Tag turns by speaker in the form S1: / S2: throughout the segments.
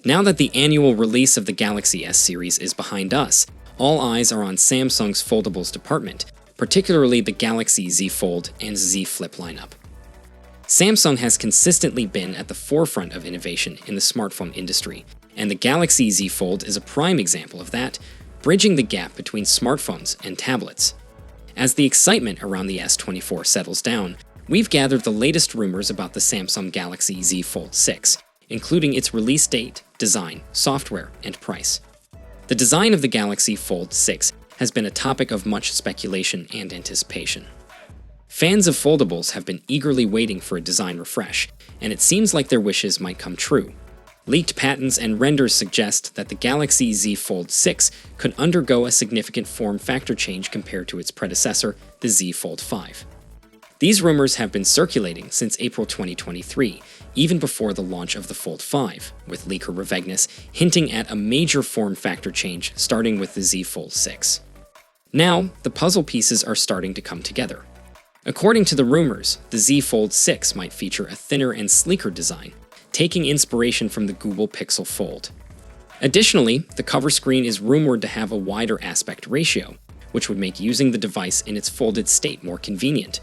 S1: Now that the annual release of the Galaxy S series is behind us, all eyes are on Samsung's foldables department, particularly the Galaxy Z Fold and Z Flip lineup. Samsung has consistently been at the forefront of innovation in the smartphone industry, and the Galaxy Z Fold is a prime example of that, bridging the gap between smartphones and tablets. As the excitement around the S24 settles down, we've gathered the latest rumors about the Samsung Galaxy Z Fold 6, including its release date, design, software, and price. The design of the Galaxy Fold 6 has been a topic of much speculation and anticipation. Fans of foldables have been eagerly waiting for a design refresh, and it seems like their wishes might come true. Leaked patents and renders suggest that the Galaxy Z Fold 6 could undergo a significant form factor change compared to its predecessor, the Z Fold 5. These rumors have been circulating since April 2023, even before the launch of the Fold 5, with leaker Revegnus hinting at a major form factor change starting with the Z Fold 6. Now, the puzzle pieces are starting to come together. According to the rumors, the Z Fold 6 might feature a thinner and sleeker design, taking inspiration from the Google Pixel Fold. Additionally, the cover screen is rumored to have a wider aspect ratio, which would make using the device in its folded state more convenient.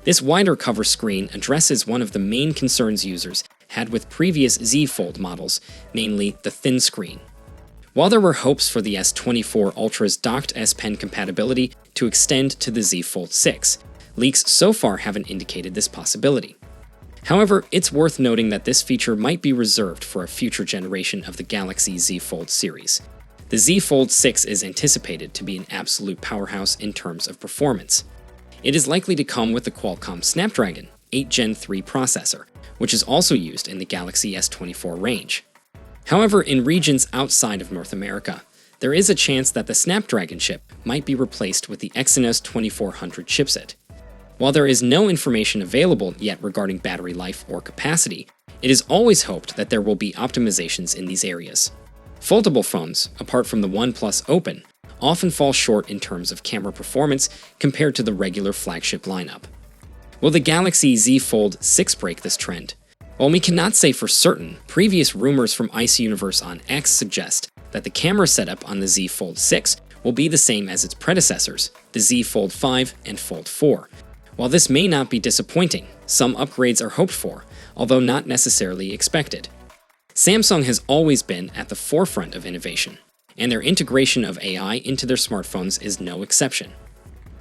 S1: This wider cover screen addresses one of the main concerns users had with previous Z Fold models, namely the thin screen. While there were hopes for the S24 Ultra's docked S Pen compatibility to extend to the Z Fold 6, leaks so far haven't indicated this possibility. However, it's worth noting that this feature might be reserved for a future generation of the Galaxy Z Fold series. The Z Fold 6 is anticipated to be an absolute powerhouse in terms of performance. It is likely to come with the Qualcomm Snapdragon 8 Gen 3 processor, which is also used in the Galaxy S24 range. However, in regions outside of North America, there is a chance that the Snapdragon chip might be replaced with the Exynos 2400 chipset. While there is no information available yet regarding battery life or capacity, it is always hoped that there will be optimizations in these areas. Foldable phones, apart from the OnePlus Open, often fall short in terms of camera performance compared to the regular flagship lineup. Will the Galaxy Z Fold 6 break this trend? While we cannot say for certain, previous rumors from Ice Universe on X suggest that the camera setup on the Z Fold 6 will be the same as its predecessors, the Z Fold 5 and Fold 4. While this may not be disappointing, some upgrades are hoped for, although not necessarily expected. Samsung has always been at the forefront of innovation, and their integration of AI into their smartphones is no exception.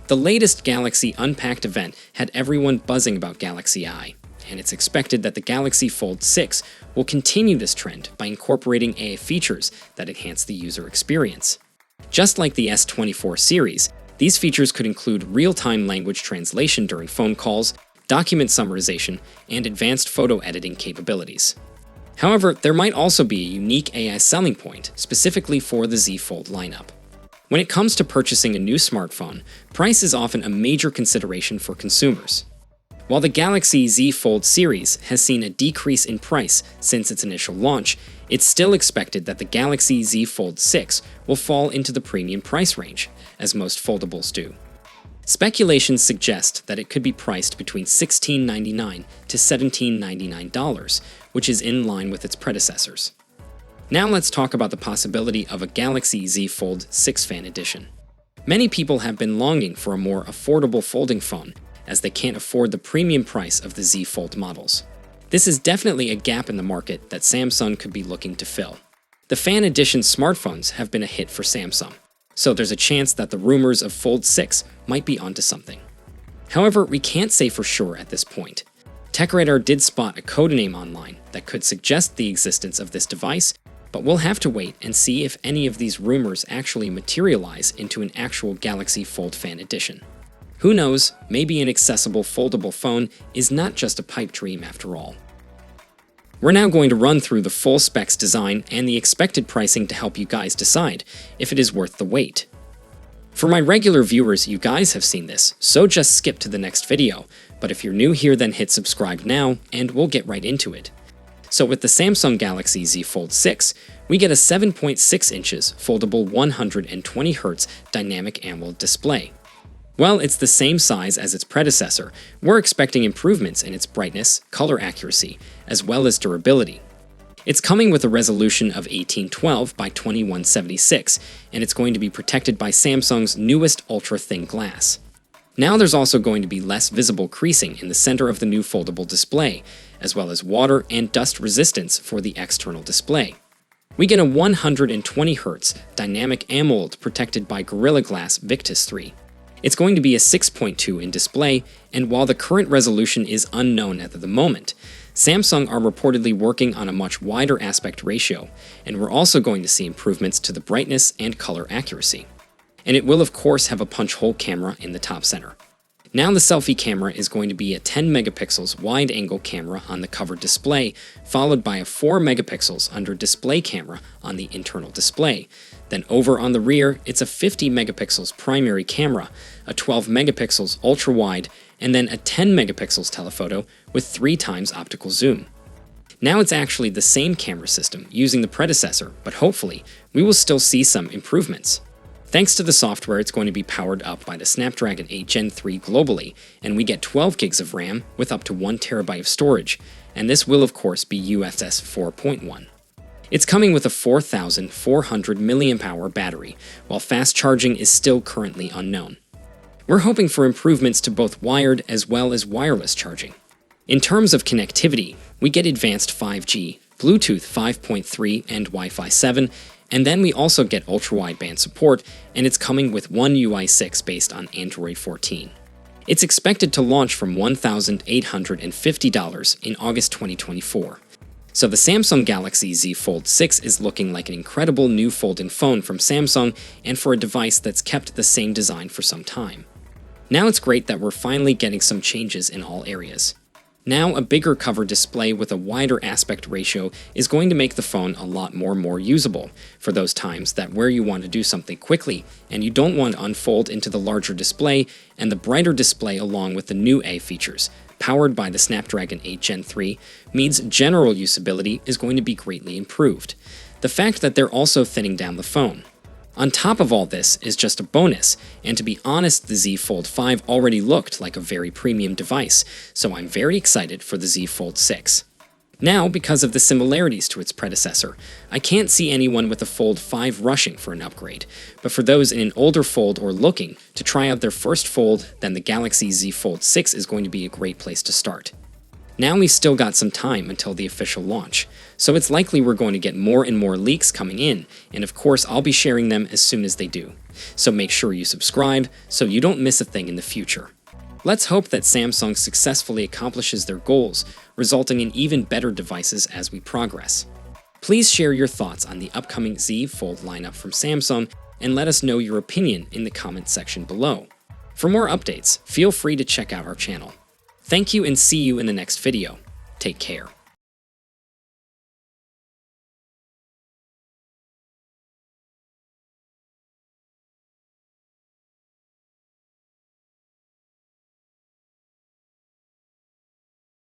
S1: The latest Galaxy Unpacked event had everyone buzzing about Galaxy I, and it's expected that the Galaxy Fold 6 will continue this trend by incorporating AI features that enhance the user experience. Just like the S24 series, these features could include real-time language translation during phone calls, document summarization, and advanced photo editing capabilities. However, there might also be a unique AI selling point specifically for the Z Fold lineup. When it comes to purchasing a new smartphone, price is often a major consideration for consumers. While the Galaxy Z Fold series has seen a decrease in price since its initial launch, it's still expected that the Galaxy Z Fold 6 will fall into the premium price range, as most foldables do. Speculations suggest that it could be priced between $16.99 to $17.99, which is in line with its predecessors. Now let's talk about the possibility of a Galaxy Z Fold 6 Fan Edition. Many people have been longing for a more affordable folding phone, as they can't afford the premium price of the Z Fold models. This is definitely a gap in the market that Samsung could be looking to fill. The Fan Edition smartphones have been a hit for Samsung, so there's a chance that the rumors of Fold 6 might be onto something. However, we can't say for sure at this point. TechRadar did spot a codename online that could suggest the existence of this device, but we'll have to wait and see if any of these rumors actually materialize into an actual Galaxy Fold Fan Edition. Who knows, maybe an accessible foldable phone is not just a pipe dream after all. We're now going to run through the full specs design and the expected pricing to help you guys decide if it is worth the wait. For my regular viewers, you guys have seen this, so just skip to the next video, but if you're new here then hit subscribe now and we'll get right into it. So with the Samsung Galaxy Z Fold 6, we get a 7.6 inches foldable 120Hz dynamic AMOLED display. While it's the same size as its predecessor, we're expecting improvements in its brightness, color accuracy, as well as durability. It's coming with a resolution of 1812 by 2176, and it's going to be protected by Samsung's newest ultra-thin glass. Now there's also going to be less visible creasing in the center of the new foldable display, as well as water and dust resistance for the external display. We get a 120Hz dynamic AMOLED protected by Gorilla Glass Victus 3. It's going to be a 6.2 in display, and while the current resolution is unknown at the moment, Samsung are reportedly working on a much wider aspect ratio, and we're also going to see improvements to the brightness and color accuracy. And it will of course have a punch hole camera in the top center. Now the selfie camera is going to be a 10 megapixels wide-angle camera on the covered display, followed by a 4 megapixels under display camera on the internal display. Then over on the rear, it's a 50 megapixels primary camera, a 12 megapixels ultra-wide, and then a 10 megapixels telephoto with 3 times optical zoom. Now it's actually the same camera system using the predecessor, but hopefully we will still see some improvements. Thanks to the software, it's going to be powered up by the Snapdragon 8 Gen 3 globally, and we get 12 gigs of RAM with up to 1 terabyte of storage, and this will of course be UFS 4.1. It's coming with a 4,400 mAh battery, while fast charging is still currently unknown. We're hoping for improvements to both wired as well as wireless charging. In terms of connectivity, we get advanced 5G, Bluetooth 5.3 and Wi-Fi 7, and then we also get ultra-wideband support, and it's coming with One UI 6 based on Android 14. It's expected to launch from $1,850 in August 2024. So the Samsung Galaxy Z Fold 6 is looking like an incredible new fold-in phone from Samsung, and for a device that's kept the same design for some time. Now it's great that we're finally getting some changes in all areas. Now a bigger cover display with a wider aspect ratio is going to make the phone a lot more usable for those times that where you want to do something quickly and you don't want to unfold into the larger display, and the brighter display along with the new A features, powered by the Snapdragon 8 Gen 3, means general usability is going to be greatly improved. The fact that they're also thinning down the phone. On top of all this is just a bonus, and to be honest, the Z Fold 5 already looked like a very premium device, so I'm very excited for the Z Fold 6. Now, because of the similarities to its predecessor, I can't see anyone with a Fold 5 rushing for an upgrade, but for those in an older Fold or looking to try out their first Fold, then the Galaxy Z Fold 6 is going to be a great place to start. Now we've still got some time until the official launch, so it's likely we're going to get more and more leaks coming in, and of course I'll be sharing them as soon as they do. So make sure you subscribe so you don't miss a thing in the future. Let's hope that Samsung successfully accomplishes their goals, resulting in even better devices as we progress. Please share your thoughts on the upcoming Z Fold lineup from Samsung, and let us know your opinion in the comments section below. For more updates, feel free to check out our channel. Thank you and see you in the next video. Take care.